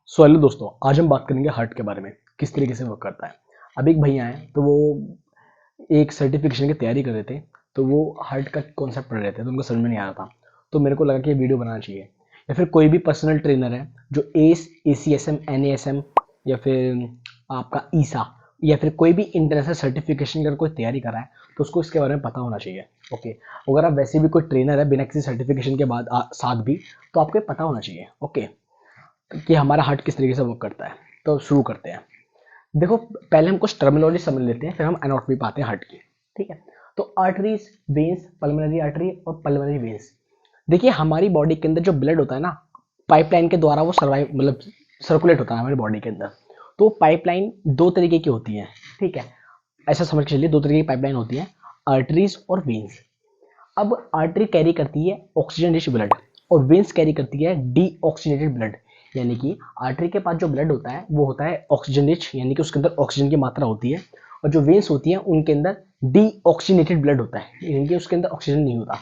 Hello दोस्तों, आज हम बात करेंगे हार्ट के बारे में, किस तरीके से वर्क करता है। अब एक भैया हैं तो वो एक सर्टिफिकेशन की तैयारी कर रहे थे, तो वो हार्ट का कॉन्सेप्ट पढ़ रहे थे, तो उनको समझ में नहीं आ रहा था। तो मेरे को लगा कि ये वीडियो बनाना चाहिए। या फिर कोई भी पर्सनल ट्रेनर है जो एस ACSM NASM या फिर आपका ईसा या फिर कोई भी इंटरनेशनल सर्टिफिकेशन की अगर कोई तैयारी कर रहा है तो उसको इसके बारे में पता होना चाहिए। ओके, अगर आप वैसे भी कोई ट्रेनर है बिना किसी सर्टिफिकेशन के बाद साथ भी, तो आपको ये पता होना चाहिए। ओके, कि हमारा हार्ट किस तरीके से वर्क करता है। तो शुरू करते हैं। देखो, पहले हम कुछ टर्मिनोलॉजी समझ लेते हैं, फिर हम एनाटॉमी पे आते हैं हार्ट की। ठीक है, तो आर्टरीज, वेन्स, पल्मोनरी आर्टरी और पल्मोनरी वेन्स। देखिए, हमारी बॉडी के अंदर जो ब्लड होता है ना, पाइपलाइन के द्वारा वो सर्वाइव मतलब सर्कुलेट होता है हमारी बॉडी के अंदर। तो पाइपलाइन दो तरीके की होती है। ठीक है, ऐसा समझ के चलिए, दो तरीके की पाइपलाइन होती है, आर्टरीज और वेन्स। अब आर्टरी कैरी करती है ऑक्सीजन रिच ब्लड और वेन्स कैरी करती है डीऑक्सीजनेटेड ब्लड। यानी कि आर्टरी के पास जो ब्लड होता है वो होता है ऑक्सीजन रिच, यानी कि उसके अंदर ऑक्सीजन की मात्रा होती है। और जो वेन्स होती है उनके अंदर डीऑक्सीजनेटेड ब्लड होता है, यानी कि उसके अंदर ऑक्सीजन नहीं होता।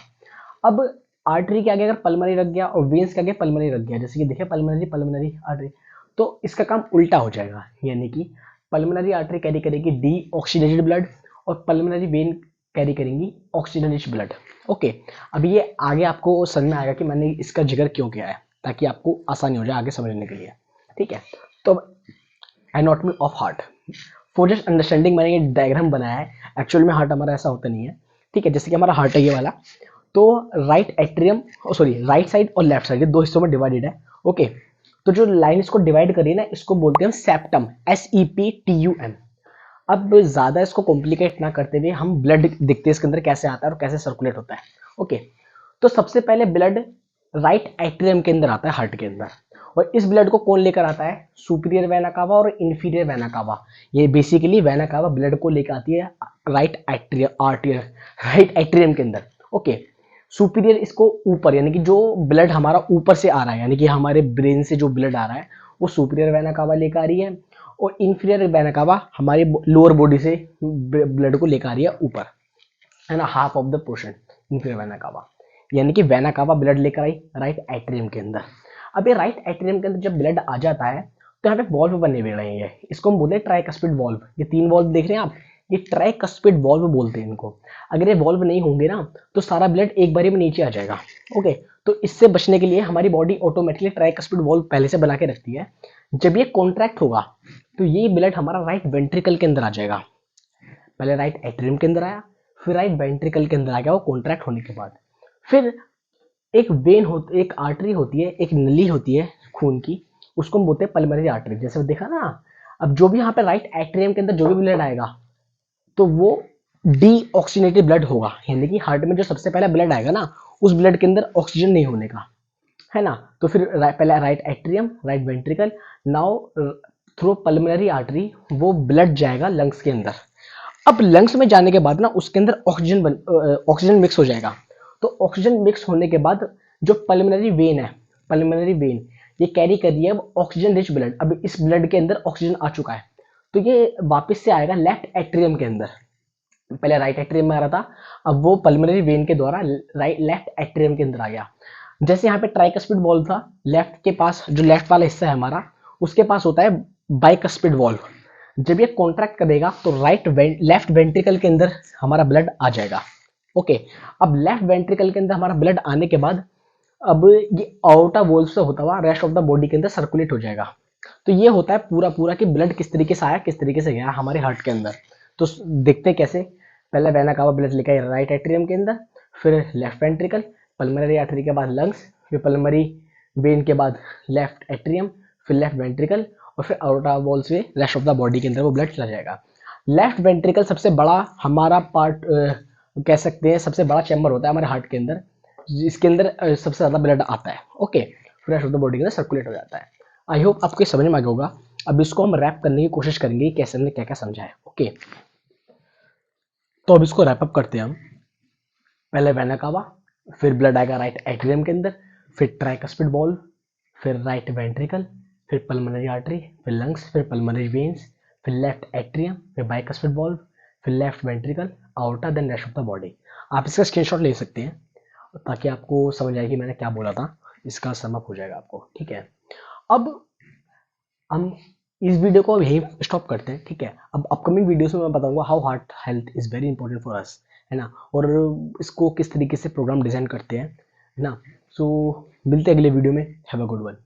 अब आर्टरी के आगे अगर पल्मोनरी रख गया और वेन्स के आगे पल्मोनरी रख गया, जैसे कि देखिए पल्मोनरी पल्मोनरी आर्टरी, तो इसका काम उल्टा हो जाएगा। यानी कि पल्मोनरी आर्टरी कैरी करेगी डीऑक्सीजनेटेड ब्लड और पल्मोनरी वेन कैरी करेंगी ऑक्सीजन रिच ब्लड। ओके, अब ये आगे आपको समझ में आएगा कि मैंने इसका जिक्र क्यों किया है, ताकि आपको आसानी हो जाए आगे समझने के लिए। ठीक है, तो anatomy of heart, for just understanding मैंने ये डायग्राम बनाया है। एक्चुअल में हार्ट हमारा ऐसा होता नहीं है। ठीक है, जैसे कि हमारा हार्ट है ये वाला, तो right atrium, sorry right side और लेफ्ट साइड, ये दो हिस्सों में डिवाइडेड है। ओके, तो जो लाइन इसको डिवाइड करी है ना, इसको बोलते हैं सेप्टम, SEPTUM। अब ज्यादा इसको कॉम्प्लिकेट ना करते हुए हम ब्लड देखते हैं इसके अंदर कैसे आता है और कैसे सर्कुलेट होता है। ओके, तो सबसे पहले ब्लड राइट एट्रियम के अंदर आता है हार्ट के अंदर। और इस ब्लड को कौन लेकर आता है? सुपीरियर वेना कावा और इंफीरियर वेना कावा। ये बेसिकली वेना कावा ब्लड को लेकर आती है राइट एट्रियम के अंदर। ओके, सुपीरियर इसको ऊपर, यानी कि जो ब्लड हमारा ऊपर से आ रहा है, यानी कि हमारे ब्रेन से जो ब्लड आ रहा है वो सुपीरियर वेना कावा लेकर आ रही है। और इंफीरियर वेना कावा हमारे लोअर बॉडी से ब्लड को लेकर आ रही है ऊपर, है ना, half of the portion inferior vena cava. यानी कि वेना कावा ब्लड लेकर आई राइट एट्रियम के अंदर। अब ये राइट एट्रियम के अंदर जब ब्लड आ जाता है तो यहाँ पे वॉल्व बने हुए हैं, इसको हम बोलते हैं ट्राइकस्पिड वॉल्व। ये तीन वॉल्व देख रहे हैं आप, ये ट्राइकस्पिड वॉल्व बोलते हैं इनको। अगर ये वॉल्व नहीं होंगे ना तो सारा ब्लड एक बारी में नीचे आ जाएगा। ओके, तो इससे बचने के लिए हमारी बॉडी ऑटोमेटिकली ट्राइकस्पिड वॉल्व पहले से बना के रखती है। जब ये कॉन्ट्रैक्ट होगा तो ये ब्लड हमारा राइट वेंट्रिकल के अंदर आ जाएगा। पहले राइट एट्रियम के अंदर आया, फिर राइट वेंट्रिकल के अंदर आ गया वो कॉन्ट्रैक्ट होने के बाद। फिर एक वेन होती, एक आर्टरी होती है, एक नली होती है खून की, उसको हम बोलते हैं पल्मोनरी आर्टरी। जैसे देखा ना, अब जो भी यहाँ पे राइट एट्रियम के अंदर जो भी ब्लड आएगा तो वो डीऑक्सीजनेटेड ब्लड होगा। यानी कि हार्ट में जो सबसे पहला ब्लड आएगा ना, उस ब्लड के अंदर ऑक्सीजन नहीं होने का, है ना। तो फिर पहले right atrium, right ventricle, now through pulmonary artery वो ब्लड जाएगा लंग्स के अंदर। अब लंग्स में जाने के बाद ना उसके अंदर ऑक्सीजन मिक्स हो जाएगा। तो ऑक्सीजन मिक्स होने के बाद जो पल्मोनरी वेन है, पल्मोनरी वेन ये कैरी कर रही है अब ऑक्सीजन रिच ब्लड। अब इस ब्लड के अंदर ऑक्सीजन आ चुका है, तो ये वापस से आएगा लेफ्ट एट्रियम के अंदर। पहले राइट एट्रियम में आ रहा था, अब वो पल्मोनरी वेन के द्वारा राइट लेफ्ट एट्रियम के अंदर आ गया। जैसे यहाँ पे ट्राइकस्पिड वॉल्व था, लेफ्ट के पास जो लेफ्ट वाला हिस्सा है हमारा, उसके पास होता है बाइकस्पिड वॉल्व। जब ये कॉन्ट्रैक्ट करेगा तो लेफ्ट वेंट्रिकल के अंदर हमारा ब्लड आ जाएगा। ओके, अब लेफ्ट वेंट्रिकल के अंदर हमारा ब्लड आने के बाद अब ये आउटा वॉल्व से होता हुआ रेस्ट ऑफ द बॉडी के अंदर सर्कुलेट हो जाएगा। तो ये होता है पूरा पूरा कि ब्लड किस तरीके से आया, किस तरीके से गया हमारे हार्ट के अंदर। तो देखते कैसे, पहले वेना कावा ब्लड लेकर आए राइट एट्रियम के अंदर, फिर लेफ्ट वेंट्रिकल, पल्मोनरी आर्टरी के बाद लंग्स, फिर पल्मोनरी वेन के बाद लेफ्ट एट्रियम, फिर लेफ्ट वेंट्रिकल, और फिर आउटर वॉल से रेस्ट ऑफ द बॉडी के अंदर वो ब्लड चला जाएगा। लेफ्ट वेंट्रिकल सबसे बड़ा हमारा पार्ट कह सकते हैं, सबसे बड़ा चैम्बर होता है हमारे हार्ट के अंदर, जिसके अंदर सबसे ज्यादा ब्लड आता है। ओके, फिर रेस्ट ऑफ द बॉडी के अंदर सर्कुलेट हो जाता है। आई होप आपको ये समझ में आ गया होगा। अब इसको हम रैप करने की कोशिश करेंगे कि कैसे हमने क्या क्या समझा है। ओके, तो अब इसको रैप अप करते हैं हम। पहले वेना कावा, फिर ब्लड आएगा राइट एट्रियम के अंदर, फिर ट्राइकस्पिड वॉल्व, फिर राइट वेंट्रिकल, फिर पल्मोनरी आर्टरी, फिर लंग्स, फिर पल्मोनरी वेन्स, फिर लेफ्ट एट्रियम, फिर बाइकस्पिड वॉल्व, फिर लेफ्ट वेंट्रिकल, आउटर, then rest of the body. आप इसका स्क्रीनशॉट ले सकते हैं ताकि आपको समझ आए कि मैंने क्या बोला था। इसका समअप हो जाएगा आपको। ठीक है, अब हम इस वीडियो को अब यहीं स्टॉप करते हैं, ठीक है। अब अपकमिंग वीडियोस में मैं बताऊंगा how heart health is very important for us, है ना, और इसको किस तरीके से प्रोग्राम डिज़ाइन करते हैं, है ना। सो मिलते हैं अगले वीडियो में। Have a good one.